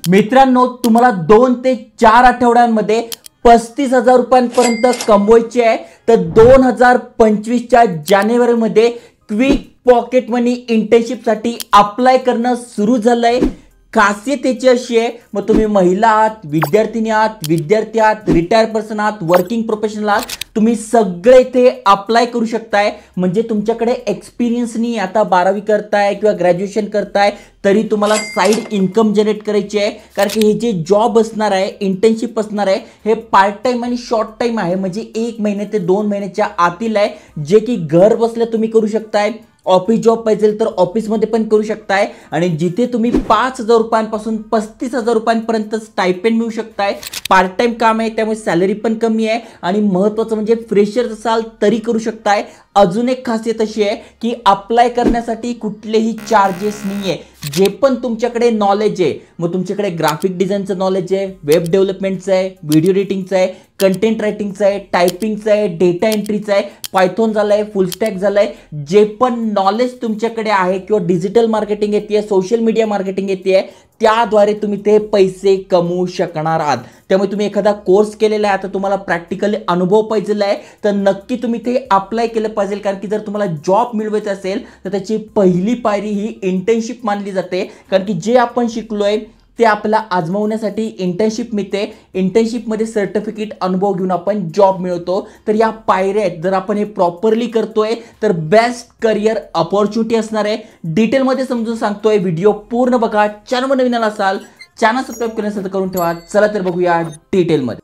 मित्रांनो, तुम्हाला 2 ते 4 आठवड्यांमध्ये 35,000 रुपयांपर्यंत कमवायचे आहे. तर 2025च्या जानेवारीमध्ये क्विक पॉकेट मनी इंटर्नशिपसाठी अप्लाय करणं सुरू झालंय. खासियत त्याची अशी आहे, मग तुम्ही महिला आहात, विद्यार्थिनी आहात, विद्यार्थी आहात, रिटायर पर्सन आहात, वर्किंग प्रोफेशनल आहात, तुम्ही सगळे इथे अप्लाय करू शकताय. म्हणजे तुमच्याकडे एक्सपिरियन्स नाही, आता 12वी करताय किंवा ग्रॅज्युएशन करताय तरी तुम्हाला साइड इन्कम जनरेट करायची आहे. कारण की हे जे जॉब असणार आहे, इंटर्नशिप असणार आहे, हे पार्ट टाइम आणि शॉर्ट टाइम आहे. म्हणजे 1 महिने ते 2 महिन्याच्या आतील आहे, जे की घर बसल्या तुम्ही करू शकताय. ऑफिस जॉब पाहिजे तर ऑफिसमध्ये पण करू शकताय आणि जिथे तुम्ही 5,000 रुपयांपासून 35,000 रुपयांपर्यंत स्टायपेंड मिळू शकताय. पार्ट टाइम काम आहे, त्यामुळे सॅलरी पण कमी आहे आणि महत्त्वाचं म्हणजे फ्रेशर असाल तरी करू शकताय. अजून एक खासियत अशी आहे की अप्लाय करण्यासाठी कुठलेही चार्जेस नाही आहे. जे पण तुमच्याकडे नॉलेज आहे, मग तुमच्याकडे ग्राफिक डिझाईनचं नॉलेज आहे, वेब डेव्हलपमेंटचं आहे, व्हिडिओ एडिटिंगचं आहे, कंटेंट रायटिंगचं आहे, टायपिंगचं आहे, डेटा एंट्रीचं आहे, पायथॉन झालंय, फुल स्टॅक झालंय, जे पण नॉलेज तुमच्याकडे आहे किंवा डिजिटल मार्केटिंग येते, सोशल मीडिया मार्केटिंग येते, त्याद्वारे तुम्ही ते पैसे कमवू शकणार आहात. त्यामुळे तुम्ही एखादा कोर्स केलेला आहे, आता तुम्हाला प्रॅक्टिकली अनुभव पाहिजे आहे, तर नक्की तुम्ही ते अप्लाय केलं पाहिजे. कारण की जर तुम्हाला जॉब मिळवायचा असेल तर त्याची पहिली पायरी ही इंटर्नशिप मानली जाते. कारण की जे आपण शिकलोय ते आपल्याला आजमावण्यासाठी इंटर्नशिप मिळते. इंटर्नशिपमध्ये सर्टिफिकेट अनुभव घेऊन आपण जॉब मिळवतो. तर या पायऱ्या आहेत, जर आपण हे प्रॉपरली करतोय तर बेस्ट करिअर अपॉर्च्युनिटी असणार आहे. डिटेलमध्ये समजून सांगतोय, व्हिडिओ पूर्ण बघा. चॅनलवर नवीन असाल चॅनल सबस्क्राईब करण्यासाठी करून ठेवा. चला तर बघूया डिटेलमध्ये.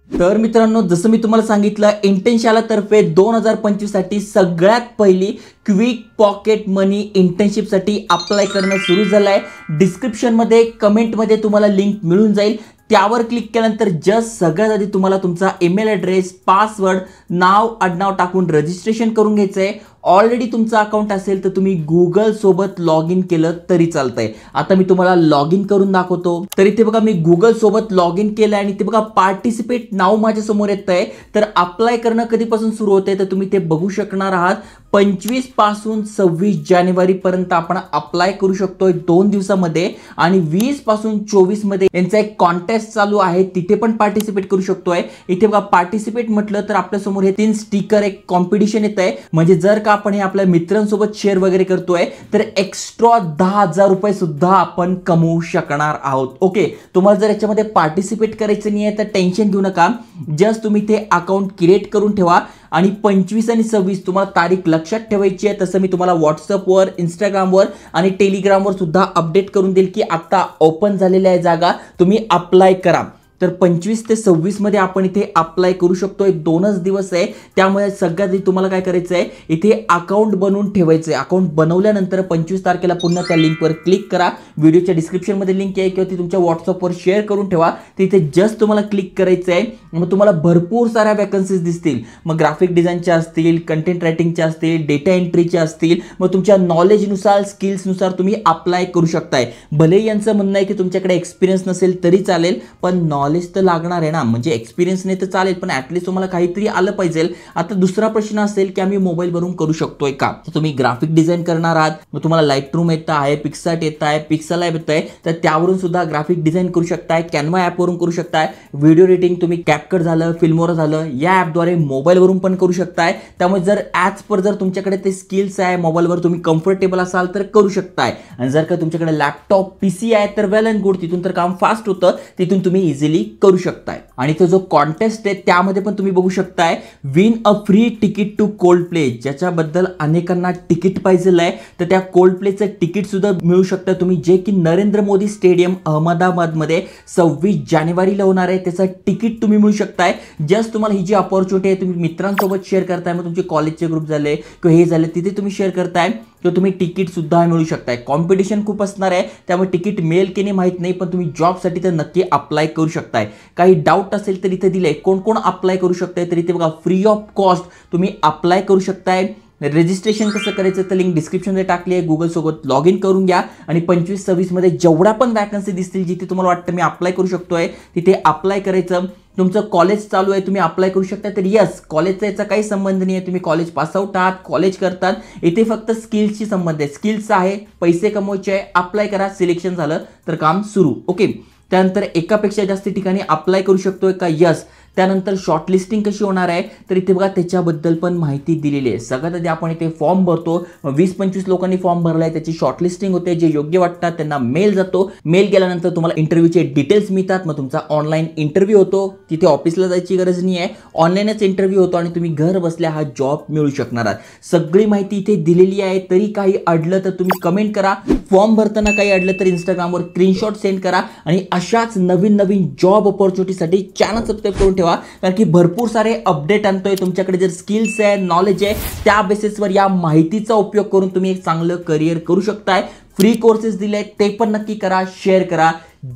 तर मित्रांनो, जसं मी तुम्हाला सांगितलं, इंटर्नशाला तर्फे 2025 साठी सगळ्यात पहिली क्विक पॉकेट मनी इंटर्नशिपसाठी अप्लाय करणं सुरू झालं आहे. डिस्क्रिप्शनमध्ये कमेंटमध्ये तुम्हाला लिंक मिळून जाईल. त्यावर क्लिक केल्यानंतर जस्ट सगळ्यात आधी तुम्हाला तुमचा ईमेल ॲड्रेस, पासवर्ड, नाव आडनाव टाकून रजिस्ट्रेशन करून घ्यायचं आहे. ऑलरेडी तुमचं अकाउंट असेल तर तुम्ही गुगल सोबत लॉग इन केलं तरी चालतंय. आता मी तुम्हाला लॉग इन करून दाखवतो. तर इथे बघा, मी गुगल सोबत लॉग इन केलं आणि ते बघा पार्टिसिपेट नाव माझ्या समोर येत आहे. तर अप्लाय करणं कधीपासून सुरू होते तर तुम्ही ते बघू शकणार आहात. 25 पासून 26 जानेवारी पर्यंत आपण अप्लाय करू शकतोय 2 दिवसामध्ये. आणि 20 पासून 24 मध्ये यांचा एक कॉन्टेस्ट चालू आहे, तिथे पण पार्टिसिपेट करू शकतोय. इथे बघा पार्टिसिपेट म्हटलं तर आपल्या समोर हे 3 स्टिकर एक कॉम्पिटिशन येत आहे. म्हणजे जर का आपण हे आपल्या मित्रांसोबत शेअर वगैरे करतोय तर एक्स्ट्रा 10,000 रुपये सुद्धा आपण कमवू शकणार आहोत. ओके, तुम्हाला जर याच्यामध्ये पार्टिसिपेट करायचं नाही आहे तर टेन्शन घेऊ नका. जस्ट तुम्ही ते अकाउंट क्रिएट करून ठेवा आणि 25 आणि 26 तुम्हाला तारीख लक्षात ठेवायची आहे. तसं मी तुम्हाला व्हॉट्सअपवर, इंस्टाग्रामवर आणि टेलिग्रामवर सुद्धा अपडेट करून देईल की आता ओपन झालेल्या आहे जागा, तुम्ही अप्लाय करा. तर 25 ते 26 मध्ये आपण इथे अप्लाय करू शकतो. 2च दिवस आहे, त्यामुळे सगळ्यात आधी तुम्हाला काय करायचं आहे, इथे अकाउंट बनवून ठेवायचं आहे. अकाउंट बनवल्यानंतर 25 तारखेला पुन्हा त्या लिंकवर क्लिक करा. व्हिडिओच्या डिस्क्रिप्शनमध्ये लिंक आहे किंवा ती तुमच्या व्हॉट्सअपवर शेअर करून ठेवा. तिथे जस्ट तुम्हाला क्लिक करायचं आहे. मग तुम्हाला भरपूर साऱ्या वॅकन्सीज दिसतील. मग ग्राफिक डिझाईनच्या असतील, कंटेंट रायटिंगच्या असतील, डेटा एंट्रीच्या असतील. मग तुमच्या नॉलेजनुसार, स्किल्सनुसार तुम्ही अप्लाय करू शकताय. भले यांचं म्हणणं आहे की तुमच्याकडे एक्सपिरियन्स नसेल तरी चालेल, पण नॉलेज तर लागणार आहे ना. म्हणजे एक्सपिरियन्स नाही तर चालेल, पण ऍटलीस्ट तुम्हाला काहीतरी आलं पाहिजे. आता दुसरा प्रश्न असेल की आम्ही मोबाईलवरून करू शकतोय का, तर तुम्ही ग्राफिक डिझाईन करणार आहात, मग तुम्हाला लाईट रूम येत आहे, पिक्सार्ट येत आहे, पिक्सल ॲप येत आहे, तर त्यावरून सुद्धा ग्राफिक डिझाईन करू शकताय. कॅनवा ॲपवरून करू शकताय. व्हिडिओ एडिटिंग तुम्ही कॅपकट झालं, फिल्मोरा झालं, या ॲपद्वारे मोबाईलवरून पण करू शकताय. त्यामुळे जर ॲज पर जर तुमच्याकडे ते स्किल्स आहे, मोबाईलवर तुम्ही कम्फर्टेबल असाल तर करू शकताय. आणि जर का तुमच्याकडे लॅपटॉप, पीसी आहे तर वेल अँड गुड, तिथून तर काम फास्ट होतं, तिथून तुम्ही इझिली करू शकताय. आणि तो जो कॉन्टेस्ट आहे त्यामध्ये पण तुम्ही बघू शकताय, win a free ticket to Coldplay, ज्याच्याबद्दल अनेकांना तिकीट पाहिजे आहे. तर त्या कोल्ड प्लेचं तिकीट सुद्धा मिळू शकतं तुम्ही, जे की नरेंद्र मोदी स्टेडियम अहमदाबादमध्ये 26 जानेवारीला होणार आहे. त्याचं तिकीट तुम्ही मिळू शकताय. जस्ट तुम्हाला ही जी अपॉर्च्युनिटी आहे, तुम्ही मित्रांसोबत शेअर करताय, मग तुमचे कॉलेजचे ग्रुप झाले किंवा हे झाले, तिथे तुम्ही शेअर करताय किंवा तुम्ही तिकीट सुद्धा मिळू शकताय. कॉम्पिटिशन खूप असणार आहे, त्यामुळे तिकीट मिळेल की नाही माहित नाही, पण तुम्ही जॉबसाठी तर नक्की अप्लाय करू शकताय. काही डाऊट असेल तर इथे दिलंय कोण कोण अप्लाय करू शकताय. तर इथे बघा, फ्री ऑफ कॉस्ट तुम्ही अप्लाय करू शकताय. रजिस्ट्रेशन कसं करायचं तर लिंक डिस्क्रिप्शनमध्ये टाकली आहे. गुगल सोबत लॉग इन करून घ्या आणि 25-26 मध्ये जेवढा पण वॅकन्सी दिसतील जिथे तुम्हाला वाटतं मी अप्लाय करू शकतोय तिथे अप्लाय करायचं. तुमचं कॉलेज चालू आहे, तुम्ही अप्लाय करू शकता. तर यस, कॉलेजचा याचा काही संबंध नाही आहे. तुम्ही कॉलेज पासआउट आहात, कॉलेज करतात, इथे फक्त स्किल्सशी संबंध आहे. स्किल्स आहे, पैसे कमवायचे आहे, अप्लाय करा, सिलेक्शन झालं तर काम सुरू. ओके. त्यानंतर एकापेक्षा जास्त ठिकाणी अप्लाय करू शकतोय का? यस. त्यानंतर शॉर्टलिस्टिंग कशी होणार आहे तर इथे बघा त्याच्याबद्दल पण माहिती दिलेली आहे. सगळ्यात आधी आपण इथे फॉर्म भरतो. 20-25 लोकांनी फॉर्म भरलाय, त्याची शॉर्टलिस्टिंग होते. जे योग्य वाटतात त्यांना मेल जातो. मेल गेल्यानंतर तुम्हाला इंटरव्ह्यूचे डिटेल्स मिळतात. मग तुमचा ऑनलाईन इंटरव्ह्यू होतो. तिथे ऑफिसला जायची गरज नाही आहे, ऑनलाईनच इंटरव्ह्यू होतो आणि तुम्ही घर बसल्या हा जॉब मिळू शकणार आहात. सगळी माहिती इथे दिलेली आहे. तरी काही अडलं तर तुम्ही कमेंट करा. फॉर्म भरताना काही अडलं तर इंस्टाग्रामवर स्क्रीनशॉट सेंड करा आणि अशाच नवीन नवीन जॉब ऑपॉर्च्युनिटीसाठी चॅनल सबस्क्राईब करून ठेवा, कारण की भरपूर सारे अपडेट आणतोय. तुमच्याकडे जर स्किल्स आहे, नॉलेज आहे, त्या बेसिसवर या माहितीचा उपयोग करून तुम्ही एक चांगलं करिअर करू शकताय. फ्री कोर्सेस दिले ते पण नक्की करा, शेअर करा.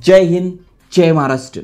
जय हिंद, जय महाराष्ट्र.